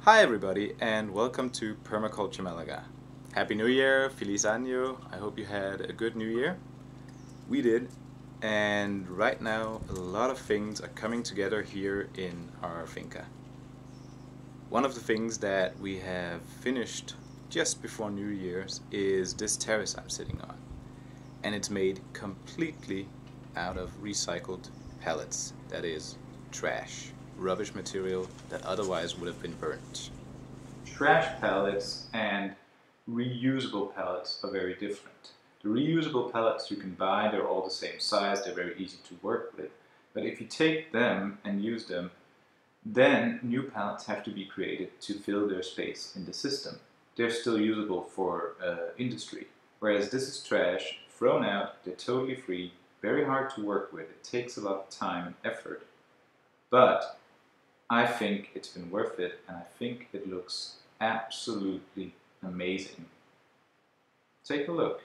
Hi everybody and welcome to Permaculture Malaga. Happy New Year, Feliz Año. I hope you had a good New Year. We did, and right now a lot of things are coming together here in our finca. One of the things that we have finished just before New Year's is this terrace I'm sitting on. And it's made completely out of recycled pellets, that is, trash. Rubbish material that otherwise would have been burnt. Trash pellets and reusable pellets are very different. The reusable pellets you can buy, they're all the same size, they're very easy to work with. But if you take them and use them, then new pellets have to be created to fill their space in the system. They're still usable for industry, whereas this is trash, thrown out, they're totally free, very hard to work with, it takes a lot of time and effort. But I think it's been worth it, and I think it looks absolutely amazing. Take a look.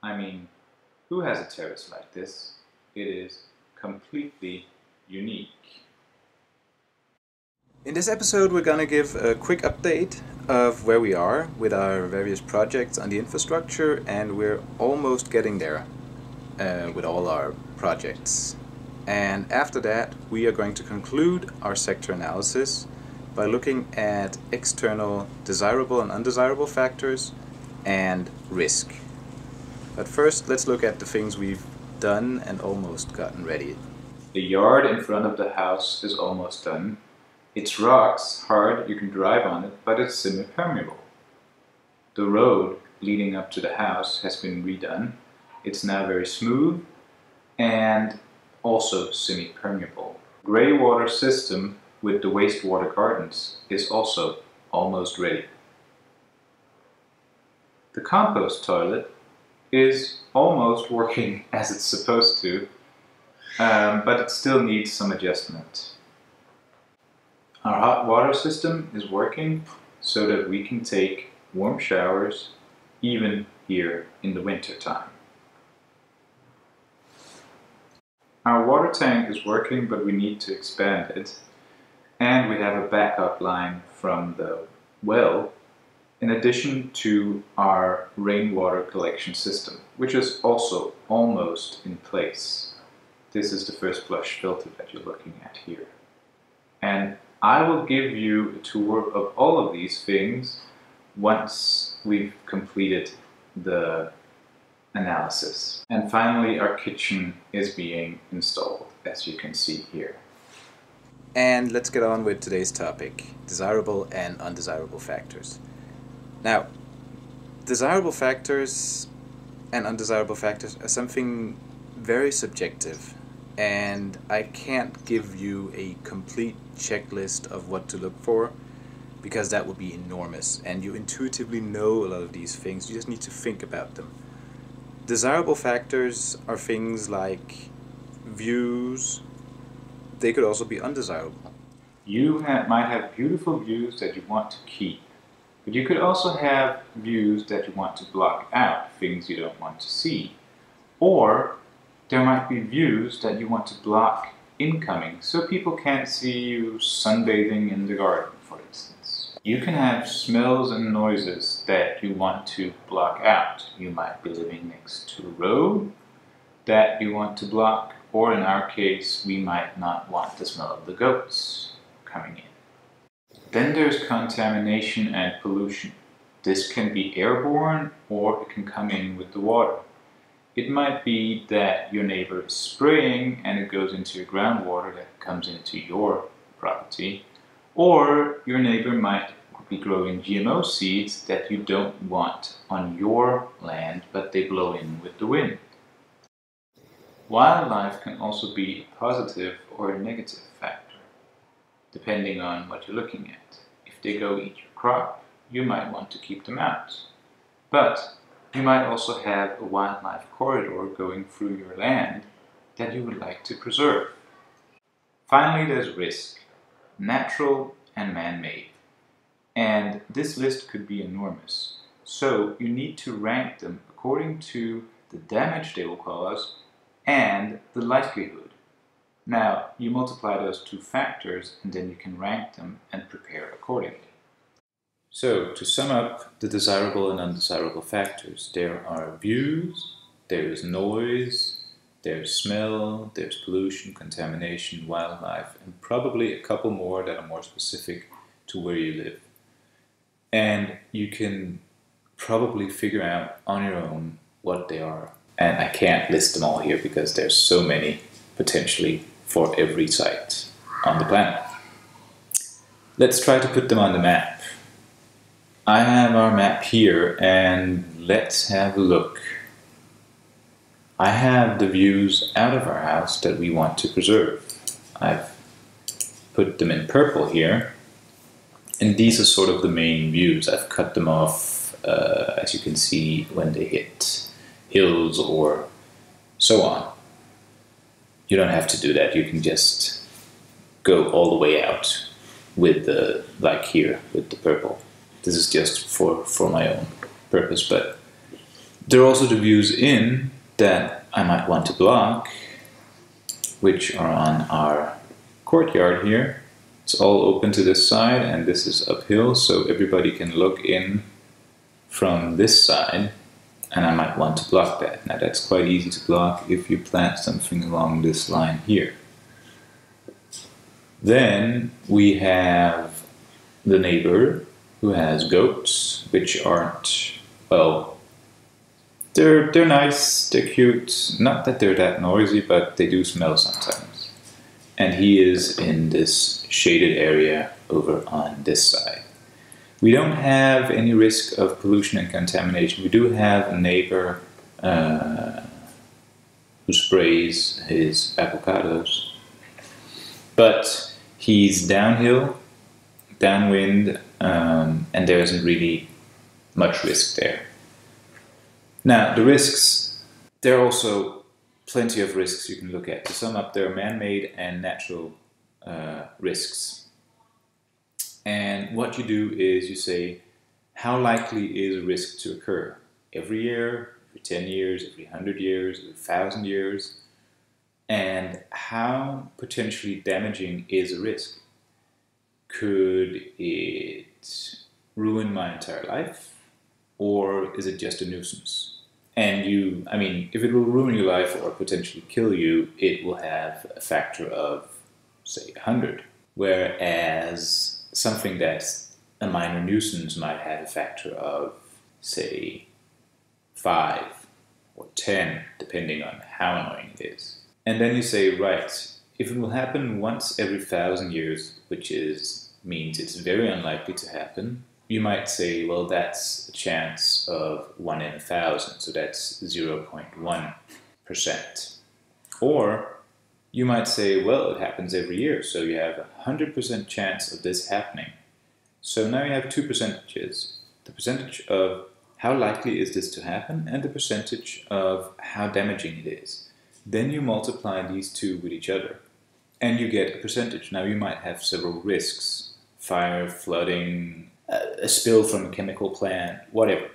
I mean, who has a terrace like this? It is completely unique. In this episode we're gonna give a quick update of where we are with our various projects on the infrastructure, and we're almost getting there with all our projects. And after that, we are going to conclude our sector analysis by looking at external desirable and undesirable factors and risk. But first, let's look at the things we've done and almost gotten ready. The yard in front of the house is almost done. It's rocks, hard, you can drive on it, but it's semi-permeable. The road leading up to the house has been redone. It's now very smooth and also semi-permeable. Grey water system with the wastewater gardens is also almost ready. The compost toilet is almost working as it's supposed to, but it still needs some adjustment. Our hot water system is working so that we can take warm showers even here in the winter time. Our water tank is working, but we need to expand it, and we have a backup line from the well in addition to our rainwater collection system, which is also almost in place. This is the first flush filter that you're looking at here. And I will give you a tour of all of these things once we've completed the analysis. And finally, our kitchen is being installed, as you can see here. And let's get on with today's topic, desirable and undesirable factors. Now, desirable factors and undesirable factors are something very subjective, and I can't give you a complete checklist of what to look for, because that would be enormous, and you intuitively know a lot of these things, you just need to think about them. Desirable factors are things like views. They could also be undesirable. You might have beautiful views that you want to keep, but you could also have views that you want to block out, things you don't want to see. Or there might be views that you want to block incoming, so people can't see you sunbathing in the garden, for instance. You can have smells and noises that you want to block out. You might be living next to a road that you want to block, or in our case, we might not want the smell of the goats coming in. Then there's contamination and pollution. This can be airborne, or it can come in with the water. It might be that your neighbor is spraying and it goes into your groundwater that comes into your property. Or your neighbor might be growing GMO seeds that you don't want on your land, but they blow in with the wind. Wildlife can also be a positive or a negative factor, depending on what you're looking at. If they go eat your crop, you might want to keep them out. But you might also have a wildlife corridor going through your land that you would like to preserve. Finally, there's risk. Natural and man-made. And this list could be enormous. So you need to rank them according to the damage they will cause and the likelihood. Now, you multiply those two factors and then you can rank them and prepare accordingly. So, to sum up the desirable and undesirable factors, there are views, there is noise, there's smell, there's pollution, contamination, wildlife, and probably a couple more that are more specific to where you live. And you can probably figure out on your own what they are. And I can't list them all here because there's so many potentially for every site on the planet. Let's try to put them on the map. I have our map here and let's have a look. I have the views out of our house that we want to preserve. I've put them in purple here, and these are sort of the main views. I've cut them off, as you can see, when they hit hills or so on. You don't have to do that. You can just go all the way out with the, like here, with the purple. This is just for my own purpose, but there are also the views in that I might want to block, which are on our courtyard here. It's all open to this side and this is uphill, so everybody can look in from this side, and I might want to block that. Now that's quite easy to block if you plant something along this line here. Then we have the neighbor who has goats, which aren't, well, they're nice, they're cute, not that they're that noisy, but they do smell sometimes. And he is in this shaded area over on this side. We don't have any risk of pollution and contamination. We do have a neighbor who sprays his avocados, but he's downhill, downwind, and there isn't really much risk there. Now, the risks, there are also plenty of risks you can look at. To sum up, there are man-made and natural risks. And what you do is you say, how likely is a risk to occur? Every year, every 10 years, every 100 years, every 1,000 years? And how potentially damaging is a risk? Could it ruin my entire life? Or is it just a nuisance? And if it will ruin your life or potentially kill you, it will have a factor of, say, 100. Whereas something that's a minor nuisance might have a factor of, say, 5 or 10, depending on how annoying it is. And then you say, right, if it will happen once every 1,000 years, which means it's very unlikely to happen, you might say, well, that's a chance of 1 in 1,000, so that's 0.1%. Or you might say, well, it happens every year, so you have a 100% chance of this happening. So now you have two percentages. The percentage of how likely is this to happen and the percentage of how damaging it is. Then you multiply these two with each other and you get a percentage. Now you might have several risks: fire, flooding, a spill from a chemical plant, whatever.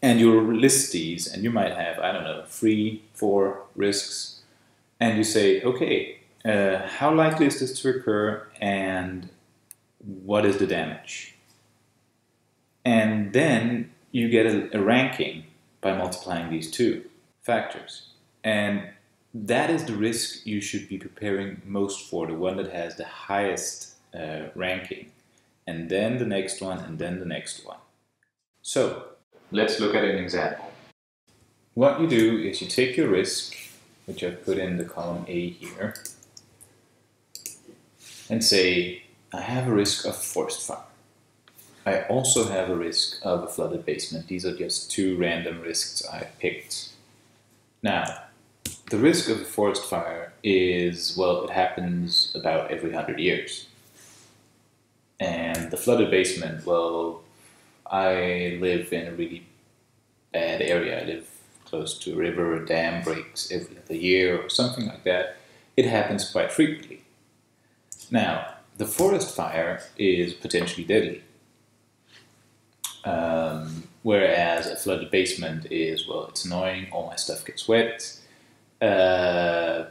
And you'll list these and you might have, 3, 4 risks. And you say, okay, how likely is this to occur and what is the damage? And then you get a ranking by multiplying these two factors. And that is the risk you should be preparing most for, the one that has the highest ranking. And then the next one, and then the next one. So, let's look at an example. What you do is you take your risk, which I've put in the column A here, and say, I have a risk of forest fire. I also have a risk of a flooded basement. These are just two random risks I picked. Now, the risk of a forest fire is, well, it happens about every 100 years. And the flooded basement, well, I live in a really bad area. I live close to a river, a dam breaks every other year or something like that. It happens quite frequently. Now, the forest fire is potentially deadly. Whereas a flooded basement is, well, it's annoying, all my stuff gets wet, and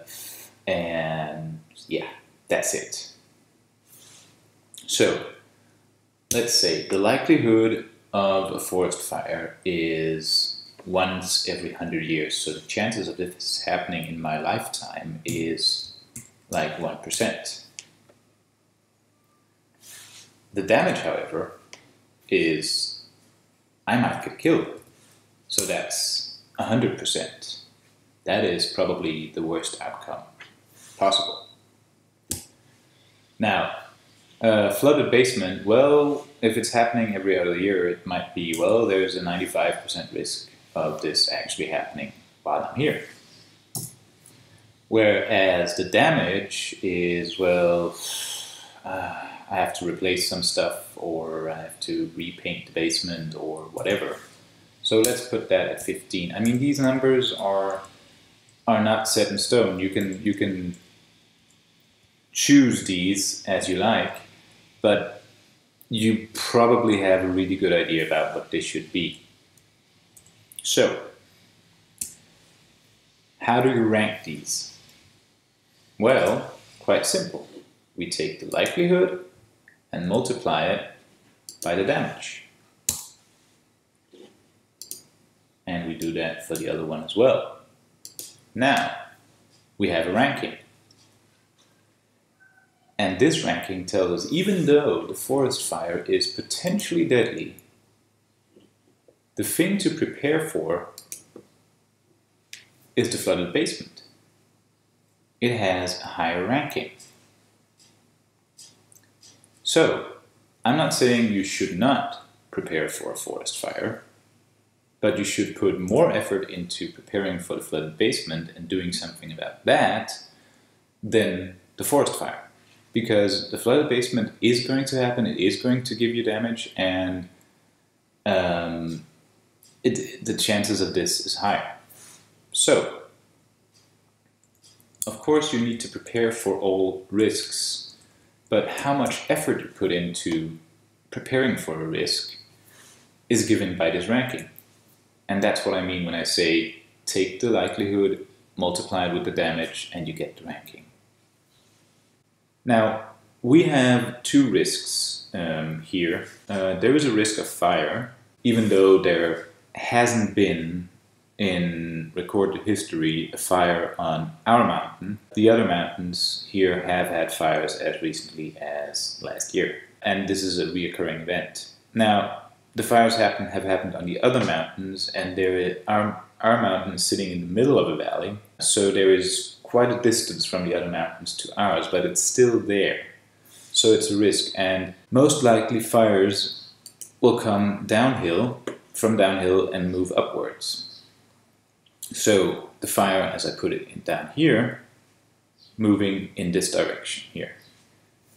yeah, that's it. So, let's say the likelihood of a forest fire is once every 100 years. So the chances of this happening in my lifetime is like 1%. The damage, however, is I might get killed. So that's 100%. That is probably the worst outcome possible. Now, flooded basement, well, if it's happening every other year, it might be, well, there's a 95% risk of this actually happening while I'm here. Whereas the damage is, well, I have to replace some stuff, or I have to repaint the basement, or whatever. So let's put that at 15. I mean, these numbers are not set in stone. You can choose these as you like, but you probably have a really good idea about what they should be. So, how do you rank these? Well, quite simple. We take the likelihood and multiply it by the damage. And we do that for the other one as well. Now, we have a ranking. And this ranking tells us, even though the forest fire is potentially deadly, the thing to prepare for is the flooded basement. It has a higher ranking. So, I'm not saying you should not prepare for a forest fire, but you should put more effort into preparing for the flooded basement and doing something about that than the forest fire. Because the flooded basement is going to happen, it is going to give you damage, and the chances of this is higher. So, of course you need to prepare for all risks, but how much effort you put into preparing for a risk is given by this ranking. And that's what I mean when I say take the likelihood, multiply it with the damage, and you get the ranking. Now, we have two risks here. There is a risk of fire, even though there hasn't been in recorded history a fire on our mountain. The other mountains here have had fires as recently as last year, and this is a reoccurring event. Now, the fires have happened on the other mountains, and our mountain is sitting in the middle of a valley, so there is quite a distance from the other mountains to ours, but it's still there. So it's a risk, and most likely fires will come from downhill and move upwards. So the fire, as I put it down here, moving in this direction here.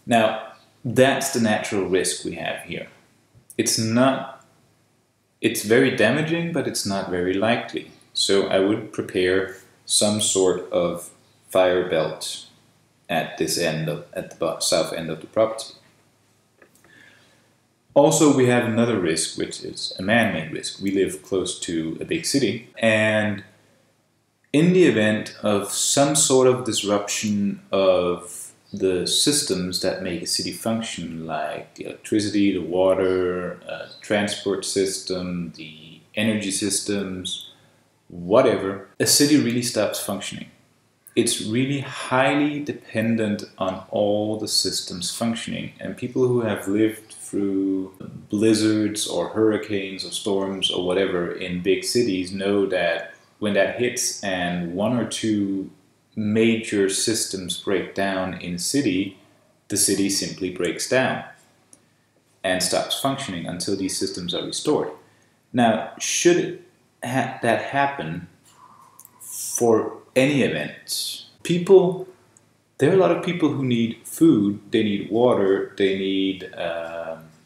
Now, that's the natural risk we have here. It's very damaging, but it's not very likely. So I would prepare some sort of fire belt at this end at the south end of the property. Also, we have another risk, which is a man-made risk. We live close to a big city, and in the event of some sort of disruption of the systems that make a city function, like the electricity, the water, the transport system, the energy systems, whatever, a city really stops functioning. It's really highly dependent on all the systems functioning, and people who have lived through blizzards or hurricanes or storms or whatever in big cities know that when that hits and one or two major systems break down in a city, the city simply breaks down and stops functioning until these systems are restored. Now, should that happen for any event, there are a lot of people who need food, they need water, they need,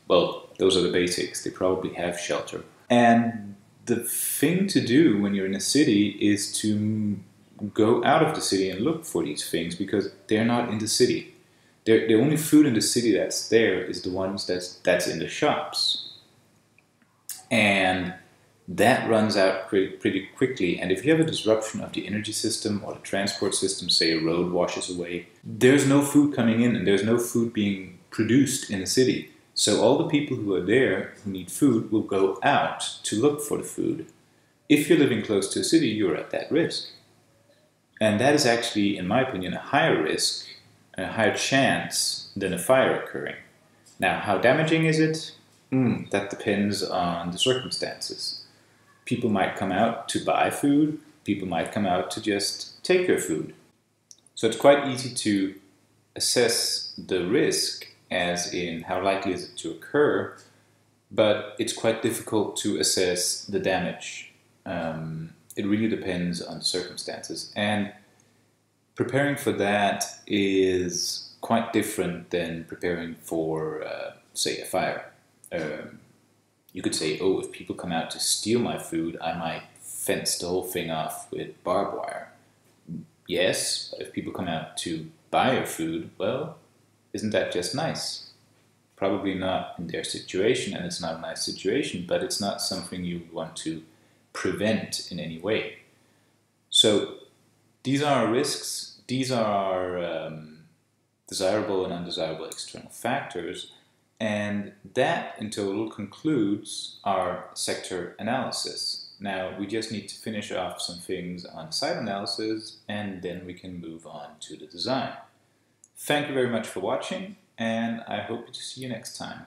well, those are the basics, they probably have shelter. And the thing to do when you're in a city is to go out of the city and look for these things, because they're not in the city. The only food in the city that's there is the ones that's in the shops. And that runs out pretty quickly, and if you have a disruption of the energy system or the transport system, say a road washes away, there's no food coming in and there's no food being produced in the city. So all the people who are there who need food will go out to look for the food. If you're living close to a city, you're at that risk. And that is actually, in my opinion, a higher risk, a higher chance than a fire occurring. Now, how damaging is it? That depends on the circumstances. People might come out to buy food. People might come out to just take your food. So it's quite easy to assess the risk, as in how likely is it to occur, but it's quite difficult to assess the damage. It really depends on the circumstances, and preparing for that is quite different than preparing for, say, a fire. You could say, oh, if people come out to steal my food, I might fence the whole thing off with barbed wire. Yes, but if people come out to buy your food, well, isn't that just nice? Probably not in their situation, and it's not a nice situation, but it's not something you want to prevent in any way. So these are our risks, these are our desirable and undesirable external factors, and that in total concludes our sector analysis. Now we just need to finish off some things on the site analysis, and then we can move on to the design. Thank you very much for watching, and I hope to see you next time.